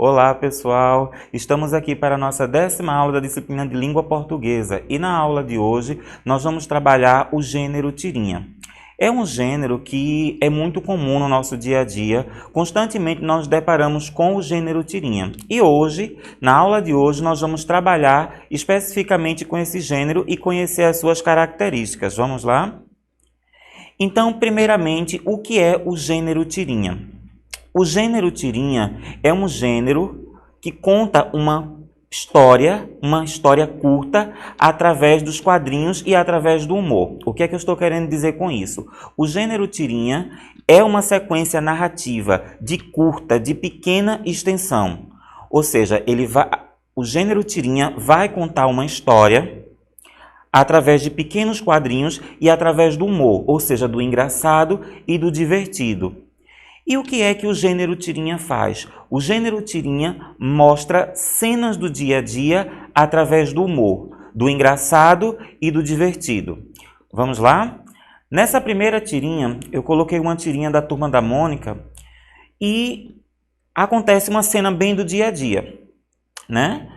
Olá, pessoal! Estamos aqui para a nossa 10ª aula da disciplina de Língua Portuguesa e na aula de hoje nós vamos trabalhar o gênero tirinha. É um gênero que é muito comum no nosso dia a dia, constantemente nós deparamos com o gênero tirinha. E hoje, na aula de hoje, nós vamos trabalhar especificamente com esse gênero e conhecer as suas características. Vamos lá? Então, primeiramente, o que é o gênero tirinha? O gênero tirinha é um gênero que conta uma história curta, através dos quadrinhos e através do humor. O que é que eu estou querendo dizer com isso? O gênero tirinha é uma sequência narrativa de pequena extensão. Ou seja, o gênero tirinha vai contar uma história através de pequenos quadrinhos e através do humor, ou seja, do engraçado e do divertido. E o que é que o gênero tirinha faz? O gênero tirinha mostra cenas do dia a dia através do humor, do engraçado e do divertido. Vamos lá? Nessa primeira tirinha, eu coloquei uma tirinha da Turma da Mônica e acontece uma cena bem do dia a dia, né?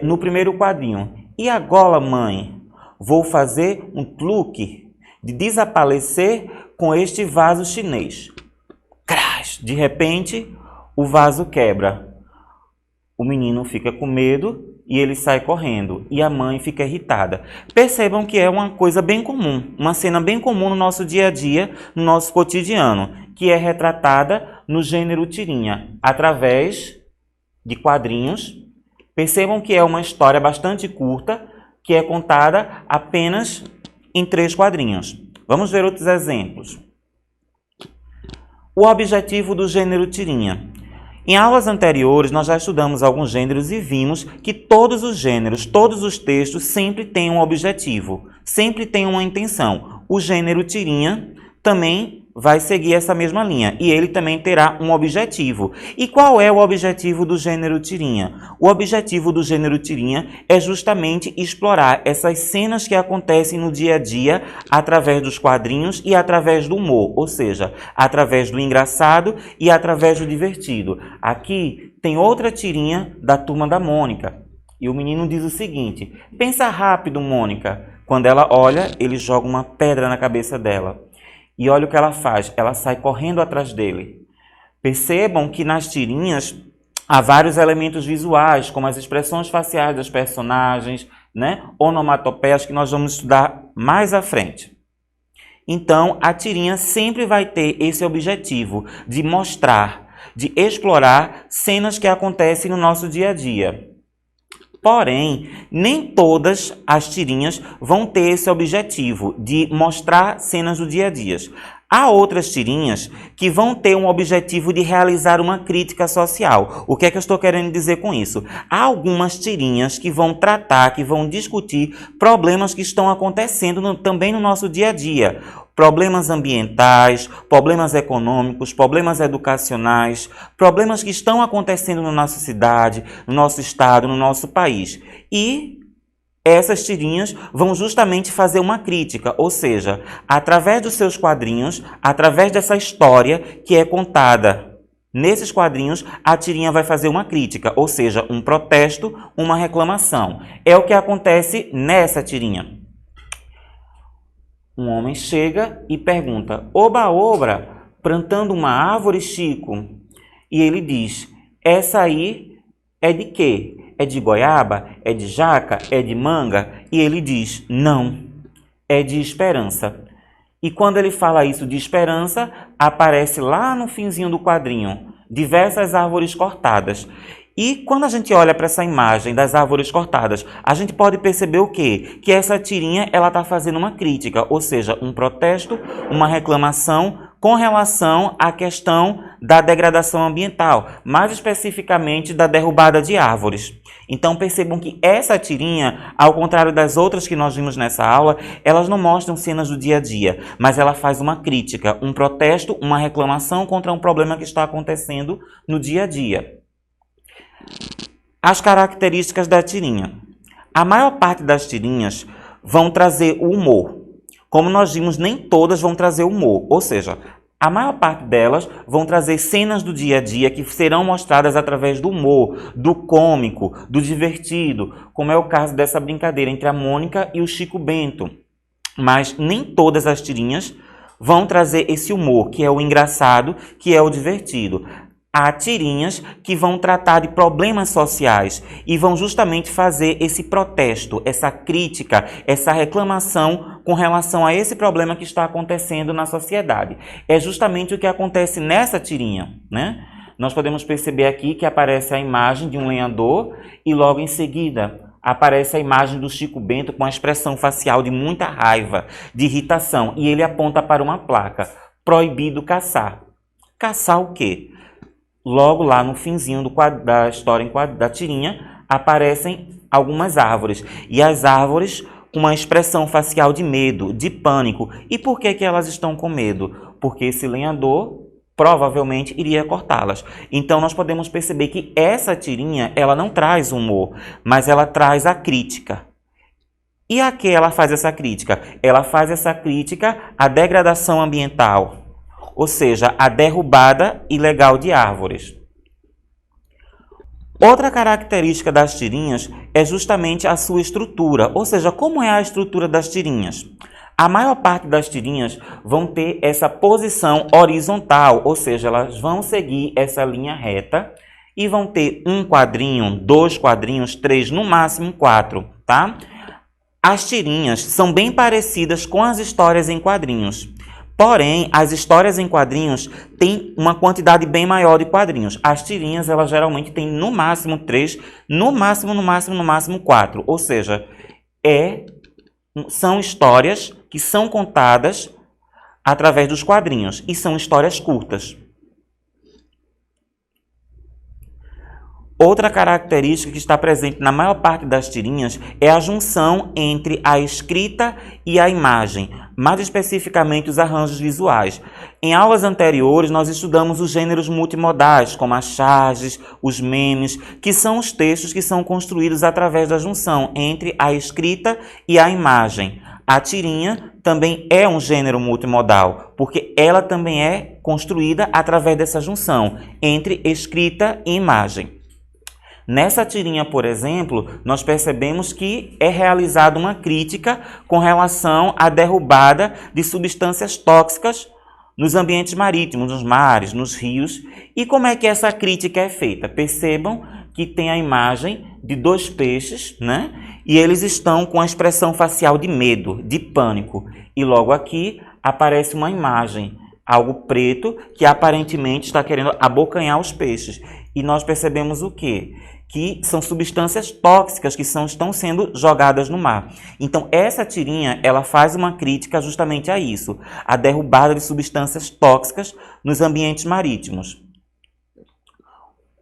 No primeiro quadrinho. E agora, mãe, vou fazer um truque de desaparecer com este vaso chinês. De repente, o vaso quebra. O menino fica com medo e ele sai correndo. E a mãe fica irritada. Percebam que é uma coisa bem comum, uma cena bem comum no nosso dia a dia, no nosso cotidiano, que é retratada no gênero tirinha, através de quadrinhos. Percebam que é uma história bastante curta, que é contada apenas em 3 quadrinhos. Vamos ver outros exemplos. O objetivo do gênero tirinha. Em aulas anteriores, nós já estudamos alguns gêneros e vimos que todos os gêneros, todos os textos sempre têm um objetivo, sempre têm uma intenção. O gênero tirinha também vai seguir essa mesma linha e ele também terá um objetivo. E qual é o objetivo do gênero tirinha? O objetivo do gênero tirinha é justamente explorar essas cenas que acontecem no dia a dia através dos quadrinhos e através do humor, ou seja, através do engraçado e através do divertido. Aqui tem outra tirinha da Turma da Mônica e o menino diz o seguinte: pensa rápido, Mônica. Quando ela olha, ele joga uma pedra na cabeça dela. E olha o que ela faz, ela sai correndo atrás dele. Percebam que nas tirinhas há vários elementos visuais, como as expressões faciais das personagens, né? Onomatopeias, que nós vamos estudar mais à frente. Então, a tirinha sempre vai ter esse objetivo de mostrar, de explorar cenas que acontecem no nosso dia a dia. Porém, nem todas as tirinhas vão ter esse objetivo de mostrar cenas do dia a dia. Há outras tirinhas que vão ter um objetivo de realizar uma crítica social. O que é que eu estou querendo dizer com isso? Há algumas tirinhas que vão tratar, que vão discutir problemas que estão acontecendo também no nosso dia a dia. Problemas ambientais, problemas econômicos, problemas educacionais, problemas que estão acontecendo na nossa cidade, no nosso estado, no nosso país. E essas tirinhas vão justamente fazer uma crítica, ou seja, através dos seus quadrinhos, através dessa história que é contada nesses quadrinhos, a tirinha vai fazer uma crítica, ou seja, um protesto, uma reclamação. É o que acontece nessa tirinha. Um homem chega e pergunta: oba, oba, plantando uma árvore, Chico? E ele diz: essa aí é de quê? É de goiaba? É de jaca? É de manga? E ele diz: não, é de esperança. E quando ele fala isso de esperança, aparece lá no finzinho do quadrinho diversas árvores cortadas. E quando a gente olha para essa imagem das árvores cortadas, a gente pode perceber o quê? Que essa tirinha ela está fazendo uma crítica, ou seja, um protesto, uma reclamação com relação à questão da degradação ambiental, mais especificamente da derrubada de árvores. Então percebam que essa tirinha, ao contrário das outras que nós vimos nessa aula, elas não mostram cenas do dia a dia, mas ela faz uma crítica, um protesto, uma reclamação contra um problema que está acontecendo no dia a dia. As características da tirinha. A maior parte das tirinhas vão trazer o humor. Como nós vimos, nem todas vão trazer humor. Ou seja, A maior parte delas vão trazer cenas do dia a dia que serão mostradas através do humor, do cômico, do divertido, como é o caso dessa brincadeira entre a Mônica e o Chico Bento. Mas nem todas as tirinhas vão trazer esse humor, que é o engraçado, que é o divertido. Há tirinhas que vão tratar de problemas sociais e vão justamente fazer esse protesto, essa crítica, essa reclamação com relação a esse problema que está acontecendo na sociedade. É justamente o que acontece nessa tirinha, né? Nós podemos perceber aqui que aparece a imagem de um lenhador e logo em seguida aparece a imagem do Chico Bento com a expressão facial de muita raiva, de irritação, e ele aponta para uma placa: proibido caçar. Caçar o quê? Logo lá no finzinho da história da tirinha, aparecem algumas árvores. E as árvores com uma expressão facial de medo, de pânico. E por que que elas estão com medo? Porque esse lenhador provavelmente iria cortá-las. Então nós podemos perceber que essa tirinha, ela não traz humor, mas ela traz a crítica. E a que ela faz essa crítica? Ela faz essa crítica à degradação ambiental, ou seja, a derrubada ilegal de árvores. Outra característica das tirinhas é justamente a sua estrutura, ou seja, como é a estrutura das tirinhas. A maior parte das tirinhas vão ter essa posição horizontal, ou seja, elas vão seguir essa linha reta e vão ter um quadrinho, 2 quadrinhos, 3, no máximo 4, tá? As tirinhas são bem parecidas com as histórias em quadrinhos. Porém, as histórias em quadrinhos têm uma quantidade bem maior de quadrinhos. As tirinhas, elas geralmente têm no máximo 3, no máximo 4. Ou seja, são histórias que são contadas através dos quadrinhos e são histórias curtas. Outra característica que está presente na maior parte das tirinhas é a junção entre a escrita e a imagem, mais especificamente os arranjos visuais. Em aulas anteriores, nós estudamos os gêneros multimodais, como as charges, os memes, que são os textos que são construídos através da junção entre a escrita e a imagem. A tirinha também é um gênero multimodal, porque ela também é construída através dessa junção entre escrita e imagem. Nessa tirinha, por exemplo, nós percebemos que é realizada uma crítica com relação à derrubada de substâncias tóxicas nos ambientes marítimos, nos mares, nos rios. E como é que essa crítica é feita? Percebam que tem a imagem de 2 peixes, né? E eles estão com a expressão facial de medo, de pânico. E logo aqui aparece uma imagem, algo preto, que aparentemente está querendo abocanhar os peixes. E nós percebemos o quê? Que são substâncias tóxicas que estão sendo jogadas no mar. Então, essa tirinha, ela faz uma crítica justamente a isso, a derrubada de substâncias tóxicas nos ambientes marítimos.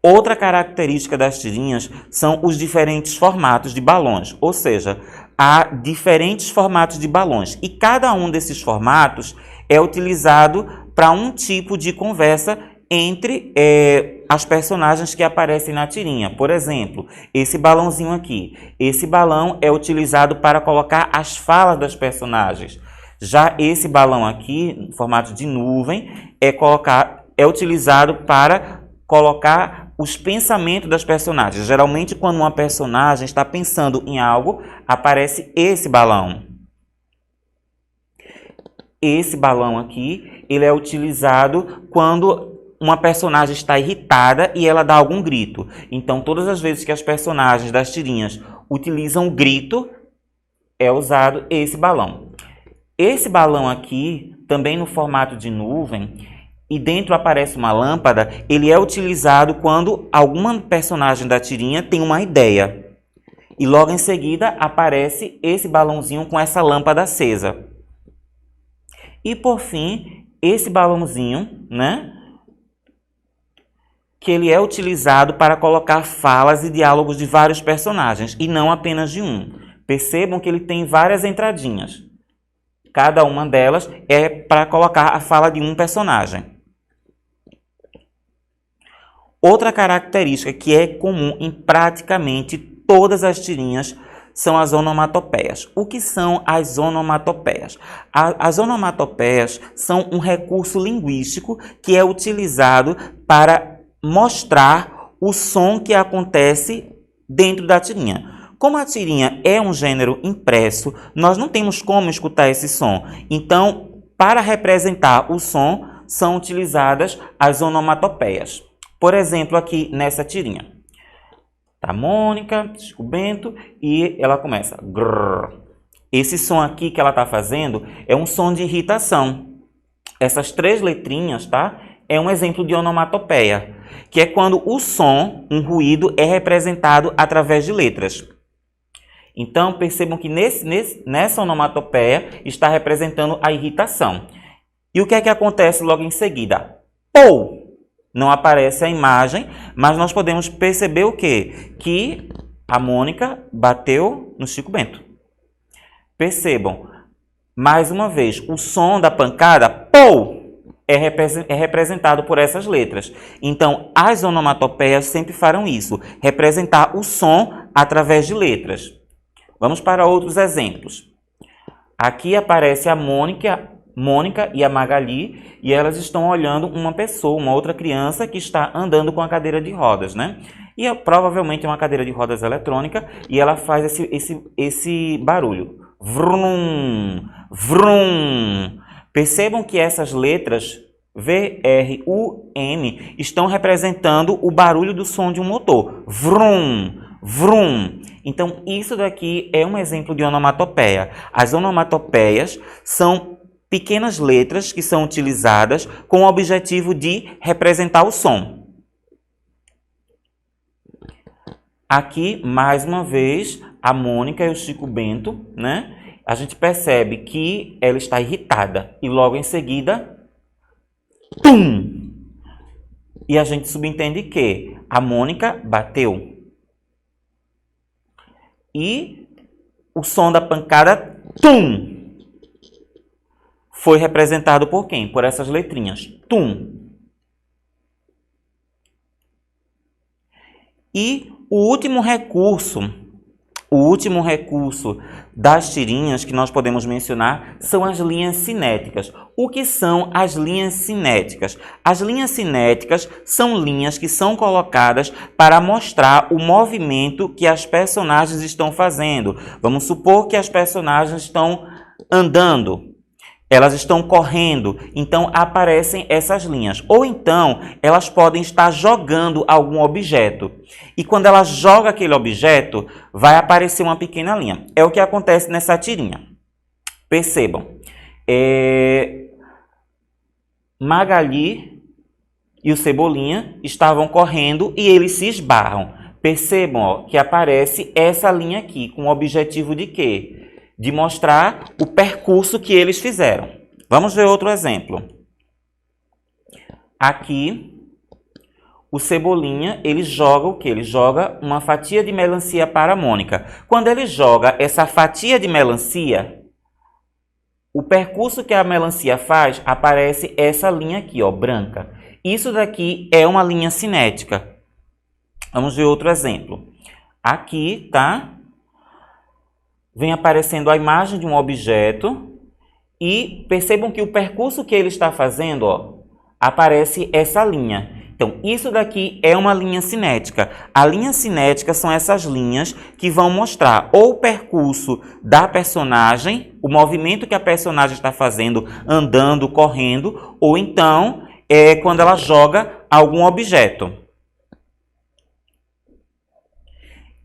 Outra característica das tirinhas são os diferentes formatos de balões, ou seja, há diferentes formatos de balões e cada um desses formatos é utilizado para um tipo de conversa entre as personagens que aparecem na tirinha. Por exemplo, esse balãozinho aqui. Esse balão é utilizado para colocar as falas das personagens. Já esse balão aqui, em formato de nuvem, é utilizado para colocar os pensamentos das personagens. Geralmente, quando uma personagem está pensando em algo, aparece esse balão. Esse balão aqui, ele é utilizado quando uma personagem está irritada e ela dá algum grito. Então, todas as vezes que as personagens das tirinhas utilizam o grito, é usado esse balão. Esse balão aqui, também no formato de nuvem, e dentro aparece uma lâmpada, ele é utilizado quando alguma personagem da tirinha tem uma ideia. E logo em seguida aparece esse balãozinho com essa lâmpada acesa. E por fim, esse balãozinho, né? Que ele é utilizado para colocar falas e diálogos de vários personagens, e não apenas de um. Percebam que ele tem várias entradinhas. Cada uma delas é para colocar a fala de um personagem. Outra característica que é comum em praticamente todas as tirinhas são as onomatopeias. O que são as onomatopeias? As onomatopeias são um recurso linguístico que é utilizado para mostrar o som que acontece dentro da tirinha. Como a tirinha é um gênero impresso, nós não temos como escutar esse som. Então, para representar o som, são utilizadas as onomatopeias. Por exemplo, aqui nessa tirinha. Tá, Mônica, Chico Bento, e ela começa. Grrr. Esse som aqui que ela está fazendo é um som de irritação. Essas 3 letrinhas, tá? É um exemplo de onomatopeia, que é quando o som, um ruído, é representado através de letras. Então, percebam que nessa onomatopeia está representando a irritação. E o que é que acontece logo em seguida? Pou! Não aparece a imagem, mas nós podemos perceber o quê? Que a Mônica bateu no Chico Bento. Percebam, mais uma vez, o som da pancada, pou! É representado por essas letras. Então, as onomatopeias sempre farão isso, representar o som através de letras. Vamos para outros exemplos. Aqui aparece a Mônica e a Magali, e elas estão olhando uma pessoa, uma outra criança que está andando com a cadeira de rodas, né? E provavelmente é uma cadeira de rodas eletrônica, e ela faz esse barulho. Vrum, vrum. Percebam que essas letras V, R, U, M estão representando o barulho do som de um motor. Vrum, vrum. Então, isso daqui é um exemplo de onomatopeia. As onomatopeias são pequenas letras que são utilizadas com o objetivo de representar o som. Aqui, mais uma vez, a Mônica e o Chico Bento, né? A gente percebe que ela está irritada e logo em seguida, tum! E a gente subentende que a Mônica bateu. E o som da pancada, tum! Foi representado por quem? Por essas letrinhas. Tum. E o último recurso das tirinhas que nós podemos mencionar são as linhas cinéticas. O que são as linhas cinéticas? As linhas cinéticas são linhas que são colocadas para mostrar o movimento que as personagens estão fazendo. Vamos supor que as personagens estão andando. Elas estão correndo, então aparecem essas linhas. Ou então, elas podem estar jogando algum objeto. E quando ela joga aquele objeto, vai aparecer uma pequena linha. É o que acontece nessa tirinha. Percebam. Magali e o Cebolinha estavam correndo e eles se esbarram. Percebam, ó, que aparece essa linha aqui, com o objetivo de quê? De mostrar o percurso que eles fizeram. Vamos ver outro exemplo. Aqui, o Cebolinha, ele joga o quê? Ele joga uma fatia de melancia para a Mônica. Quando ele joga essa fatia de melancia, o percurso que a melancia faz, aparece essa linha aqui, ó, branca. Isso daqui é uma linha cinética. Vamos ver outro exemplo. Aqui, tá? Vem aparecendo a imagem de um objeto e percebam que o percurso que ele está fazendo, ó, aparece essa linha. Então, isso daqui é uma linha cinética. A linha cinética são essas linhas que vão mostrar ou o percurso da personagem, o movimento que a personagem está fazendo, andando, correndo, ou então quando ela joga algum objeto.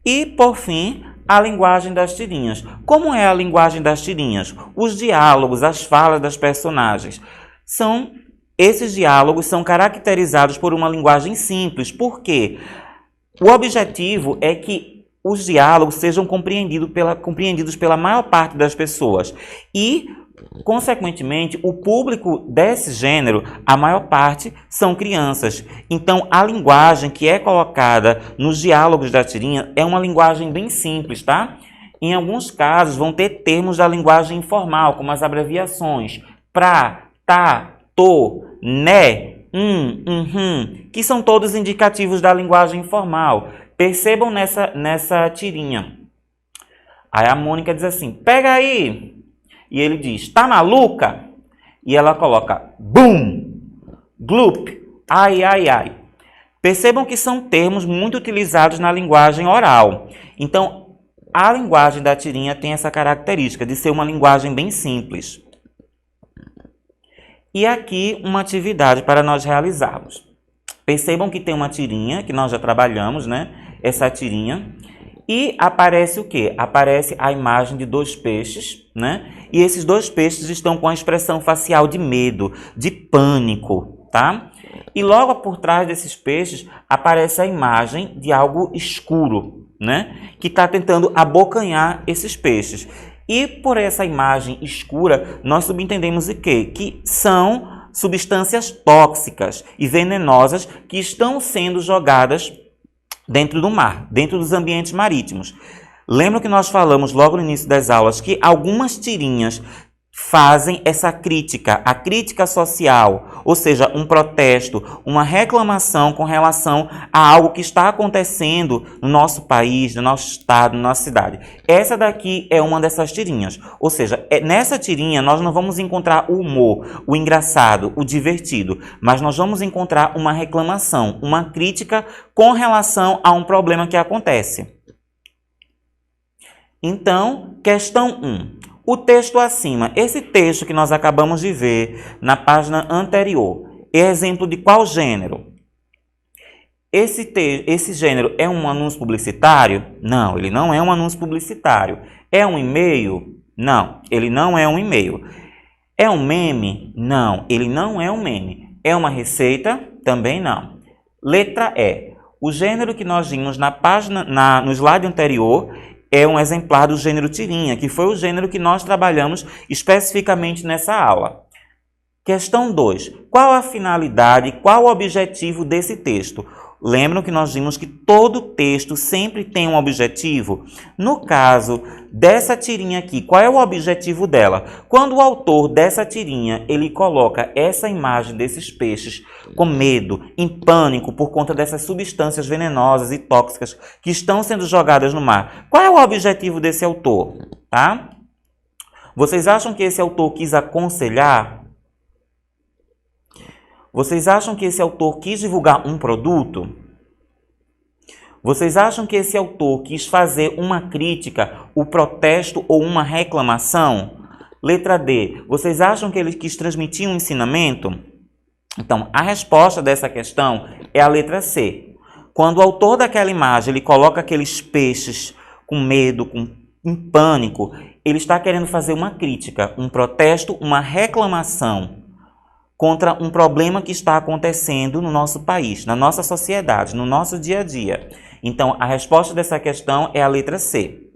E, por fim, a linguagem das tirinhas. Como é a linguagem das tirinhas? Os diálogos, as falas das personagens. Esses diálogos são caracterizados por uma linguagem simples. Por quê? O objetivo é que os diálogos sejam compreendidos pela maior parte das pessoas. E, consequentemente, o público desse gênero, a maior parte, são crianças. Então, a linguagem que é colocada nos diálogos da tirinha é uma linguagem bem simples, tá? Em alguns casos, vão ter termos da linguagem informal, como as abreviações pra, tá, tô, né, que são todos indicativos da linguagem informal. Percebam nessa tirinha. Aí a Mônica diz assim, pega aí. E ele diz, tá maluca? E ela coloca, bum, glup, ai, ai, ai. Percebam que são termos muito utilizados na linguagem oral. Então, a linguagem da tirinha tem essa característica de ser uma linguagem bem simples. E aqui uma atividade para nós realizarmos. Percebam que tem uma tirinha, que nós já trabalhamos, né? Essa tirinha. E aparece o quê? Aparece a imagem de dois peixes, né? E esses dois peixes estão com a expressão facial de medo, de pânico, tá? E logo por trás desses peixes aparece a imagem de algo escuro, né? Que está tentando abocanhar esses peixes. E por essa imagem escura, nós subentendemos o quê? Que são substâncias tóxicas e venenosas que estão sendo jogadas dentro do mar, dentro dos ambientes marítimos. Lembra que nós falamos logo no início das aulas que algumas tirinhas fazem essa crítica, a crítica social, ou seja, um protesto, uma reclamação com relação a algo que está acontecendo no nosso país, no nosso estado, na nossa cidade. Essa daqui é uma dessas tirinhas, ou seja, nessa tirinha nós não vamos encontrar o humor, o engraçado, o divertido, mas nós vamos encontrar uma reclamação, uma crítica com relação a um problema que acontece. Então, questão 1. O texto acima, esse texto que nós acabamos de ver na anterior, é exemplo de qual gênero? Esse gênero é um anúncio publicitário? Não, ele não é um anúncio publicitário. É um e-mail? Não, ele não é um e-mail. É um meme? Não, ele não é um meme. É uma receita? Também não. Letra E. O gênero que nós vimos no slide anterior é um exemplar do gênero tirinha, que foi o gênero que nós trabalhamos especificamente nessa aula. Questão 2. Qual a finalidade, qual o objetivo desse texto? Lembram que nós vimos que todo texto sempre tem um objetivo? No caso dessa tirinha aqui, qual é o objetivo dela? Quando o autor dessa tirinha, ele coloca essa imagem desses peixes com medo, em pânico, por conta dessas substâncias venenosas e tóxicas que estão sendo jogadas no mar. Qual é o objetivo desse autor? Tá? Vocês acham que esse autor quis aconselhar? Vocês acham que esse autor quis divulgar um produto? Vocês acham que esse autor quis fazer uma crítica, o protesto ou uma reclamação? Letra D. Vocês acham que ele quis transmitir um ensinamento? Então, a resposta dessa questão é a letra C. Quando o autor daquela imagem ele coloca aqueles peixes com medo, em pânico, ele está querendo fazer uma crítica, um protesto, uma reclamação contra um problema que está acontecendo no nosso país, na nossa sociedade, no nosso dia a dia. Então, a resposta dessa questão é a letra C.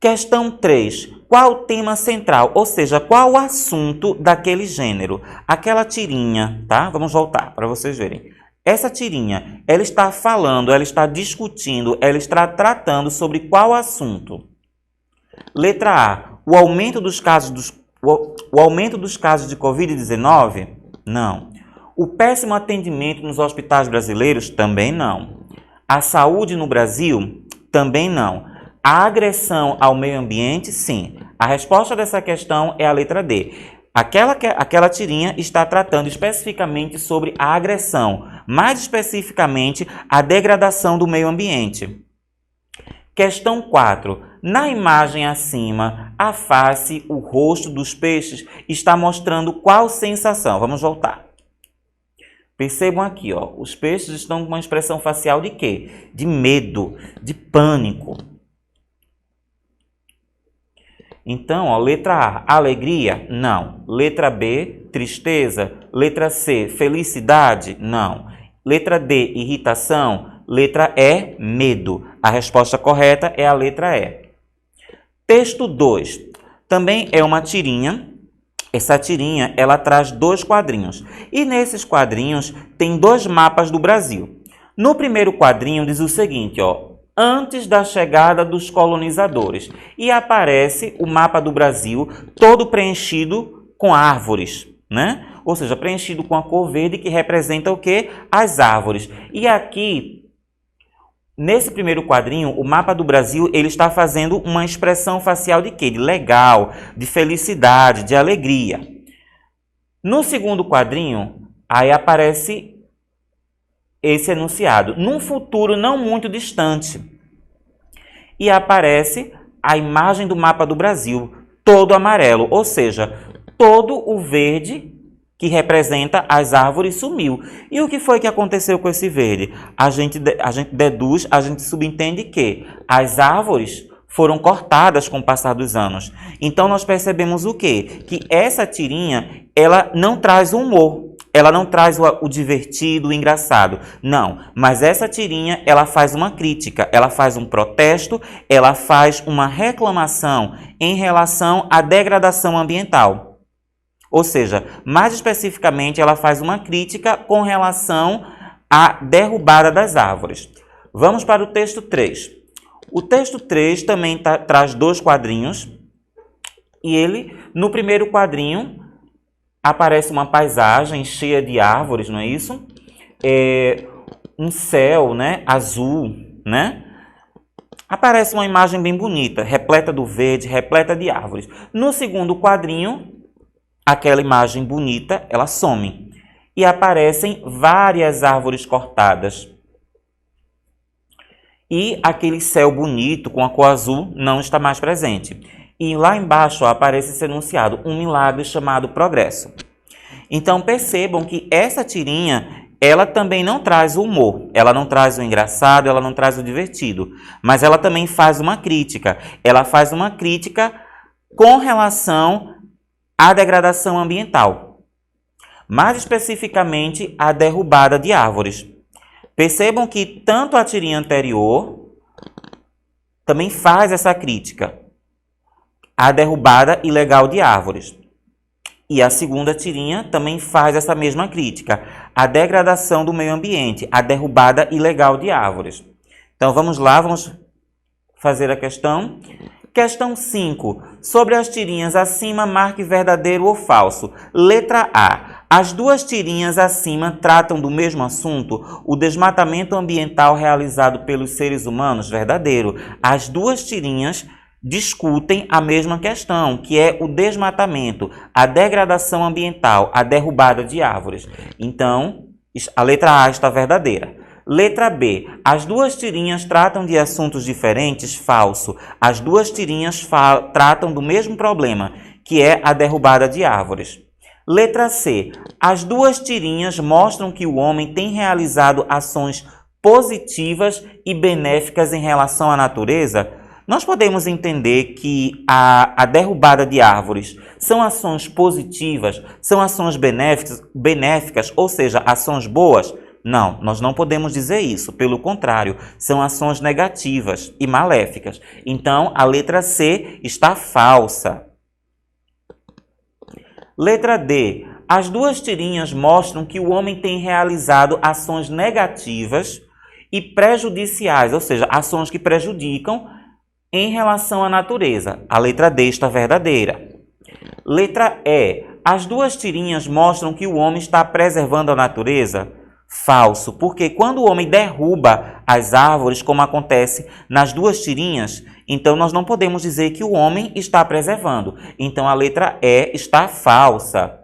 Questão 3. Qual o tema central? Ou seja, qual o assunto daquele gênero? Aquela tirinha, tá? Vamos voltar para vocês verem. Essa tirinha, ela está falando, ela está discutindo, ela está tratando sobre qual assunto? Letra A. O aumento dos casos de Covid-19? Não. O péssimo atendimento nos hospitais brasileiros? Também não. A saúde no Brasil? Também não. A agressão ao meio ambiente? Sim. A resposta dessa questão é a letra D. Aquela tirinha está tratando especificamente sobre a agressão, mais especificamente a degradação do meio ambiente. Questão 4. Na imagem acima, a face, o rosto dos peixes está mostrando qual sensação? Vamos voltar. Percebam aqui, ó, os peixes estão com uma expressão facial de quê? De medo, de pânico. Então, ó, letra A, alegria? Não. Letra B, tristeza. Letra C, felicidade? Não. Letra D, irritação? Letra E, medo. A resposta correta é a letra E. Texto 2. Também é uma tirinha. Essa tirinha, ela traz 2 quadrinhos. E nesses quadrinhos tem 2 mapas do Brasil. No primeiro quadrinho diz o seguinte, ó. Antes da chegada dos colonizadores. E aparece o mapa do Brasil todo preenchido com árvores, né? Ou seja, preenchido com a cor verde que representa o quê? As árvores. E aqui Nesse primeiro quadrinho, o mapa do Brasil, ele está fazendo uma expressão facial de quê? De legal, de felicidade, de alegria. No segundo quadrinho, aí aparece esse enunciado, num futuro não muito distante. E aparece a imagem do mapa do Brasil, todo amarelo, ou seja, todo o verde que representa as árvores sumiu. E o que foi que aconteceu com esse verde? A gente deduz, a gente subentende que as árvores foram cortadas com o passar dos anos. Então nós percebemos o quê? Que essa tirinha, ela não traz humor, ela não traz o divertido, o engraçado. Não, mas essa tirinha, ela faz uma crítica, ela faz um protesto, ela faz uma reclamação em relação à degradação ambiental. Ou seja, mais especificamente, ela faz uma crítica com relação à derrubada das árvores. Vamos para o texto 3. O texto 3 também traz 2 quadrinhos. E ele, no primeiro quadrinho, aparece uma paisagem cheia de árvores, não é isso? Um céu, né, azul, né? Aparece uma imagem bem bonita, repleta do verde, repleta de árvores. No segundo quadrinho, aquela imagem bonita, ela some. E aparecem várias árvores cortadas. E aquele céu bonito com a cor azul não está mais presente. E lá embaixo aparece esse enunciado, um milagre chamado progresso. Então percebam que essa tirinha, ela também não traz o humor, ela não traz o engraçado, ela não traz o divertido. Mas ela também faz uma crítica. Ela faz uma crítica com relação a degradação ambiental, mais especificamente a derrubada de árvores. Percebam que tanto a tirinha anterior também faz essa crítica, a derrubada ilegal de árvores. E a segunda tirinha também faz essa mesma crítica, a degradação do meio ambiente, a derrubada ilegal de árvores. Então vamos lá, vamos fazer a questão. Questão 5. Sobre as tirinhas acima, marque verdadeiro ou falso. Letra A. As 2 tirinhas acima tratam do mesmo assunto? O desmatamento ambiental realizado pelos seres humanos? Verdadeiro. As 2 tirinhas discutem a mesma questão, que é o desmatamento, a degradação ambiental, a derrubada de árvores. Então, a letra A está verdadeira. Letra B. As 2 tirinhas tratam de assuntos diferentes? Falso. As 2 tirinhas tratam do mesmo problema, que é a derrubada de árvores. Letra C. As 2 tirinhas mostram que o homem tem realizado ações positivas e benéficas em relação à natureza? Nós podemos entender que a derrubada de árvores são ações positivas, são ações benéficas, ou seja, ações boas? Não, nós não podemos dizer isso. Pelo contrário, são ações negativas e maléficas. Então, a letra C está falsa. Letra D. As 2 tirinhas mostram que o homem tem realizado ações negativas e prejudiciais, ou seja, ações que prejudicam em relação à natureza. A letra D está verdadeira. Letra E. As 2 tirinhas mostram que o homem está preservando a natureza? Falso, porque quando o homem derruba as árvores, como acontece nas 2 tirinhas, então nós não podemos dizer que o homem está preservando. Então a letra E está falsa.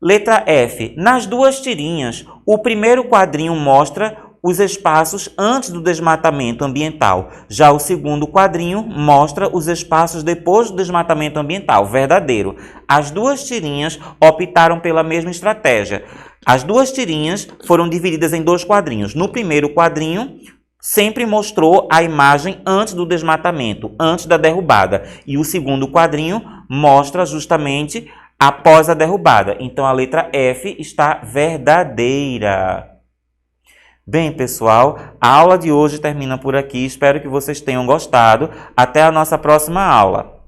Letra F. Nas 2 tirinhas, o primeiro quadrinho mostra os espaços antes do desmatamento ambiental. Já o segundo quadrinho mostra os espaços depois do desmatamento ambiental. Verdadeiro. As 2 tirinhas optaram pela mesma estratégia. As 2 tirinhas foram divididas em 2 quadrinhos. No primeiro quadrinho, sempre mostrou a imagem antes do desmatamento, antes da derrubada. E o segundo quadrinho mostra justamente após a derrubada. Então a letra F está verdadeira. Bem, pessoal, a aula de hoje termina por aqui. Espero que vocês tenham gostado. Até a nossa próxima aula.